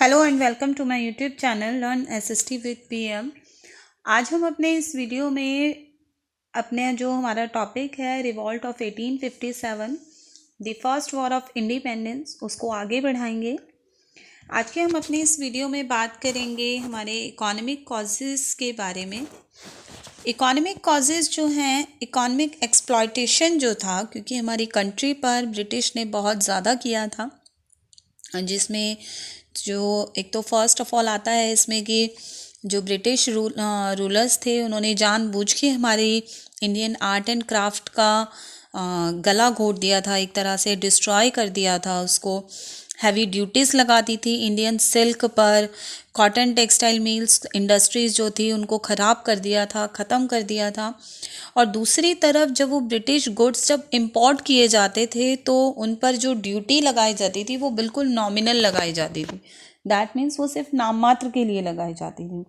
Hello and welcome to my YouTube channel learn SST with PM. आज हम अपने इस वीडियो में अपने जो हमारा टॉपिक है revolt of 1857 the first war of independence उसको आगे बढ़ाएंगे। आज के हम अपने इस वीडियो में बात करेंगे हमारे इकोनॉमिक कॉजेज़ के बारे में। इकोनॉमिक कॉजेज़ जो हैं, इकोनॉमिक एक्सप्लॉयटेशन जो था, क्योंकि हमारी कंट्री पर ब्रिटिश ने बहुत ज़्यादा किया था, जिसमें जो एक तो फर्स्ट ऑफ ऑल आता है इसमें कि जो ब्रिटिश रूलर्स थे उन्होंने जानबूझ के हमारी इंडियन आर्ट एंड क्राफ्ट का गला घोट दिया था, एक तरह से डिस्ट्रॉय कर दिया था उसको। हैवी ड्यूटीज़ लगा दी थी इंडियन सिल्क पर, कॉटन टेक्सटाइल मिल्स इंडस्ट्रीज़ जो थी उनको ख़राब कर दिया था, ख़त्म कर दिया था। और दूसरी तरफ जब वो ब्रिटिश गुड्स जब इंपोर्ट किए जाते थे तो उन पर जो ड्यूटी लगाई जाती थी वो बिल्कुल नॉमिनल लगाई जाती थी। दैट मीन्स वो सिर्फ नाम मात्र के लिए लगाई जाती थी।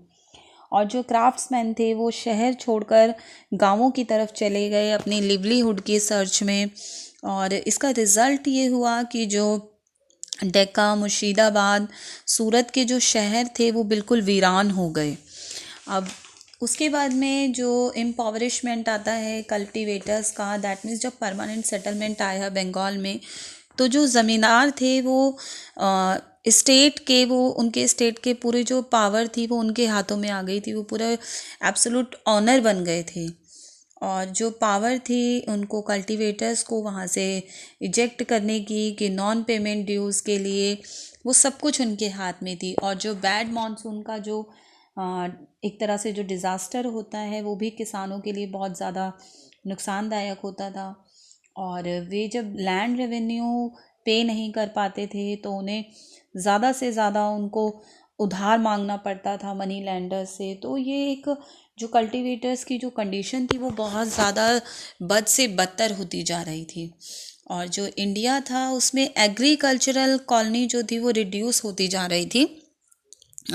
और जो क्राफ्ट्समैन थे वो शहर छोड़कर गांवों की तरफ चले गए अपनी लिवलीहुड की सर्च में। और इसका रिज़ल्ट ये हुआ कि जो डेक्का, मुर्शिदाबाद, सूरत के जो शहर थे वो बिल्कुल वीरान हो गए। अब उसके बाद में जो एम्पावरिशमेंट आता है कल्टीवेटर्स का, दैट मीन्स जब परमानेंट सेटलमेंट आया बंगाल में, तो जो ज़मींदार थे वो स्टेट के, वो उनके स्टेट के पूरे जो पावर थी वो उनके हाथों में आ गई थी, वो पूरा एब्सोल्यूट ऑनर बन गए थे। और जो पावर थी उनको कल्टीवेटर्स को वहाँ से इजेक्ट करने की, कि नॉन पेमेंट ड्यूज़ के लिए, वो सब कुछ उनके हाथ में थी। और जो बैड मानसून का जो एक तरह से जो डिज़ास्टर होता है वो भी किसानों के लिए बहुत ज़्यादा नुकसानदायक होता था। और वे जब लैंड रेवेन्यू पे नहीं कर पाते थे तो उन्हें ज़्यादा से ज़्यादा उनको उधार मांगना पड़ता था मनी लैंडर्स से। तो ये एक जो कल्टीवेटर्स की जो कंडीशन थी वो बहुत ज़्यादा बद से बदतर होती जा रही थी। और जो इंडिया था उसमें एग्रीकल्चरल कॉलोनी जो थी वो रिड्यूस होती जा रही थी।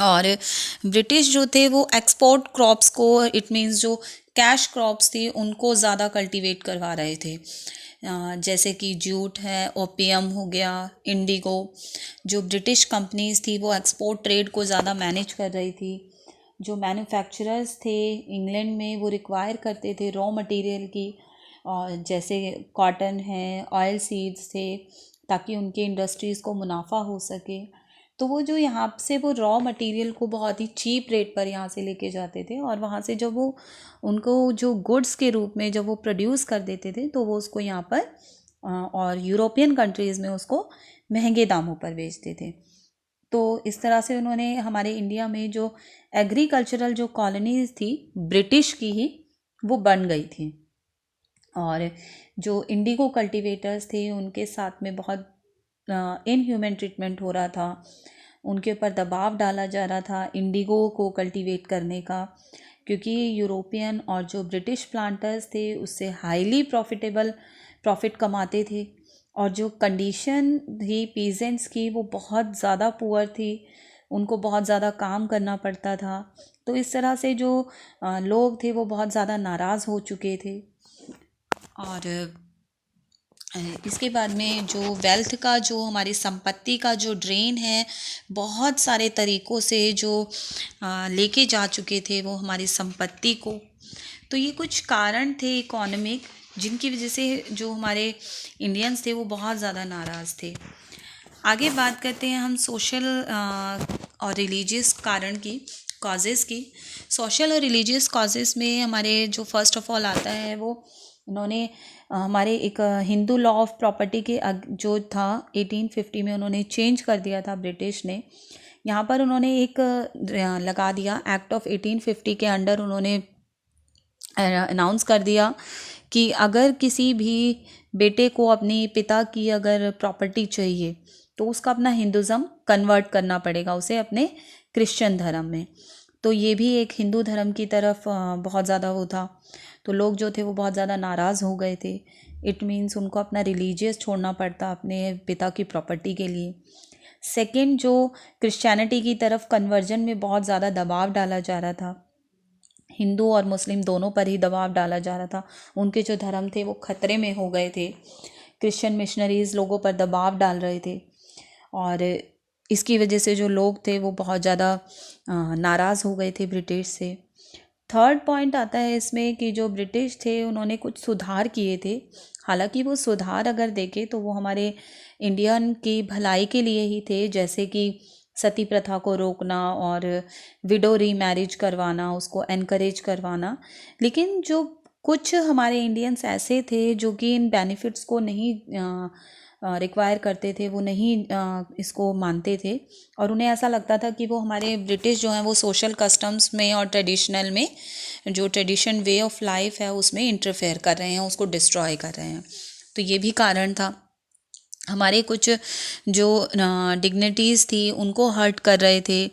और ब्रिटिश जो थे वो एक्सपोर्ट क्रॉप्स को, इट मीन्स जो कैश क्रॉप्स थी उनको ज़्यादा कल्टीवेट करवा रहे थे। जैसे कि जूट है, ओपियम हो गया, इंडिगो। जो ब्रिटिश कंपनीज थी वो एक्सपोर्ट ट्रेड को ज़्यादा मैनेज कर रही थी। जो मैन्युफैक्चरर्स थे इंग्लैंड में वो रिक्वायर करते थे रॉ मटेरियल की, और जैसे कॉटन है, ऑयल सीड्स थे, ताकि उनके इंडस्ट्रीज़ को मुनाफा हो सके। तो वो जो यहाँ से वो रॉ मटेरियल को बहुत ही चीप रेट पर यहाँ से लेके जाते थे, और वहाँ से जब वो उनको जो गुड्स के रूप में जब वो प्रोड्यूस कर देते थे तो वो उसको यहाँ पर और यूरोपियन कंट्रीज़ में उसको महंगे दामों पर बेचते थे। तो इस तरह से उन्होंने हमारे इंडिया में जो एग्रीकल्चरल जो कॉलोनीज़ थी ब्रिटिश की ही, वो बन गई थी। और जो इंडिगो कल्टीवेटर्स थे उनके साथ में बहुत इनह्यूमन ट्रीटमेंट हो रहा था, उनके ऊपर दबाव डाला जा रहा था इंडिगो को कल्टीवेट करने का, क्योंकि यूरोपियन और जो ब्रिटिश प्लांटर्स थे उससे हाईली प्रॉफिट कमाते थे। और जो कंडीशन थी पीजेंट्स की वो बहुत ज़्यादा पुअर थी, उनको बहुत ज़्यादा काम करना पड़ता था। तो इस तरह से जो लोग थे वो बहुत ज़्यादा नाराज़ हो चुके थे। और इसके बाद में जो वेल्थ का, जो हमारी संपत्ति का जो ड्रेन है, बहुत सारे तरीक़ों से जो लेके जा चुके थे वो हमारी संपत्ति को। तो ये कुछ कारण थे इकोनॉमिक, जिनकी वजह से जो हमारे इंडियंस थे वो बहुत ज़्यादा नाराज़ थे। आगे बात करते हैं हम सोशल और रिलीजियस कारण की, कॉजेज़ की। सोशल और रिलीजियस कॉजेज़ में हमारे जो फर्स्ट ऑफ ऑल आता है वो उन्होंने हमारे एक हिंदू लॉ ऑफ प्रॉपर्टी के जो था 1850 में उन्होंने चेंज कर दिया था ब्रिटिश ने। यहाँ पर उन्होंने एक लगा दिया, एक्ट ऑफ 1850 के अंडर उन्होंने अनाउंस कर दिया कि अगर किसी भी बेटे को अपने पिता की अगर प्रॉपर्टी चाहिए तो उसका अपना हिंदुज़म कन्वर्ट करना पड़ेगा उसे अपने क्रिश्चियन धर्म में। तो ये भी एक हिंदू धर्म की तरफ बहुत ज़्यादा वो था। तो लोग जो थे वो बहुत ज़्यादा नाराज़ हो गए थे। इट मीन्स उनको अपना रिलीजियस छोड़ना पड़ता अपने पिता की प्रॉपर्टी के लिए। सेकंड, जो क्रिश्चियनिटी की तरफ कन्वर्जन में बहुत ज़्यादा दबाव डाला जा रहा था, हिंदू और मुस्लिम दोनों पर ही दबाव डाला जा रहा था, उनके जो धर्म थे वो खतरे में हो गए थे। क्रिश्चियन मिशनरीज़ लोगों पर दबाव डाल रहे थे। और इसकी वजह से जो लोग थे वो बहुत ज़्यादा नाराज़ हो गए थे ब्रिटिश से। थर्ड पॉइंट आता है इसमें कि जो ब्रिटिश थे उन्होंने कुछ सुधार किए थे। हालांकि वो सुधार अगर देखें तो वो हमारे इंडियन की भलाई के लिए ही थे, जैसे कि सती प्रथा को रोकना और विडो रीमैरिज करवाना, उसको एनकरेज करवाना। लेकिन जो कुछ हमारे इंडियंस ऐसे थे जो कि इन बेनिफिट्स को नहीं रिक्वायर करते थे, वो नहीं इसको मानते थे, और उन्हें ऐसा लगता था कि वो हमारे ब्रिटिश जो हैं वो सोशल कस्टम्स में और ट्रेडिशनल में, जो ट्रेडिशन वे ऑफ लाइफ है उसमें इंटरफेयर कर रहे हैं, उसको डिस्ट्रॉय कर रहे हैं। तो ये भी कारण था। हमारे कुछ जो डिग्निटीज़ थी उनको हर्ट कर रहे थे।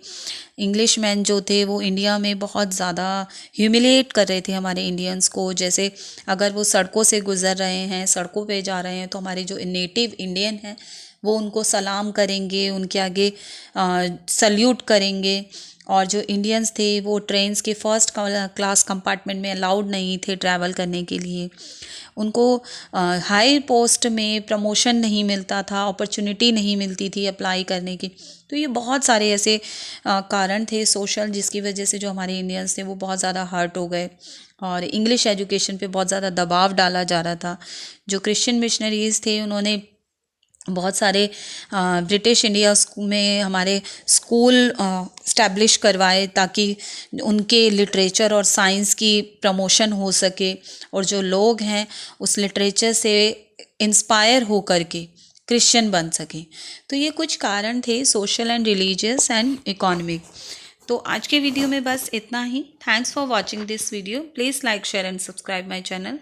इंग्लिश मैन जो थे वो इंडिया में बहुत ज़्यादा ह्यूमिलिएट कर रहे थे हमारे इंडियंस को। जैसे अगर वो सड़कों से गुज़र रहे हैं, सड़कों पे जा रहे हैं, तो हमारे जो नेटिव इंडियन हैं वो उनको सलाम करेंगे, उनके आगे सल्यूट करेंगे। और जो इंडियंस थे वो ट्रेन्स के फर्स्ट क्लास कंपार्टमेंट में अलाउड नहीं थे ट्रैवल करने के लिए। उनको हाई पोस्ट में प्रमोशन नहीं मिलता था, अपॉर्चुनिटी नहीं मिलती थी अप्लाई करने की। तो ये बहुत सारे ऐसे कारण थे सोशल, जिसकी वजह से जो हमारे इंडियंस थे वो बहुत ज़्यादा हर्ट हो गए और इंग्लिश एजुकेशन पे बहुत ज़्यादा दबाव डाला जा रहा था। जो क्रिश्चियन मिशनरीज़ थे उन्होंने बहुत सारे ब्रिटिश इंडिया में हमारे स्कूल इस्टेब्लिश करवाए ताकि उनके लिटरेचर और साइंस की प्रमोशन हो सके और जो लोग हैं उस लिटरेचर से इंस्पायर हो करके क्रिश्चियन बन सकें। तो ये कुछ कारण थे social and religious and economic. तो आज के वीडियो में बस इतना ही। Thanks for watching this video. Please like, share and subscribe my channel.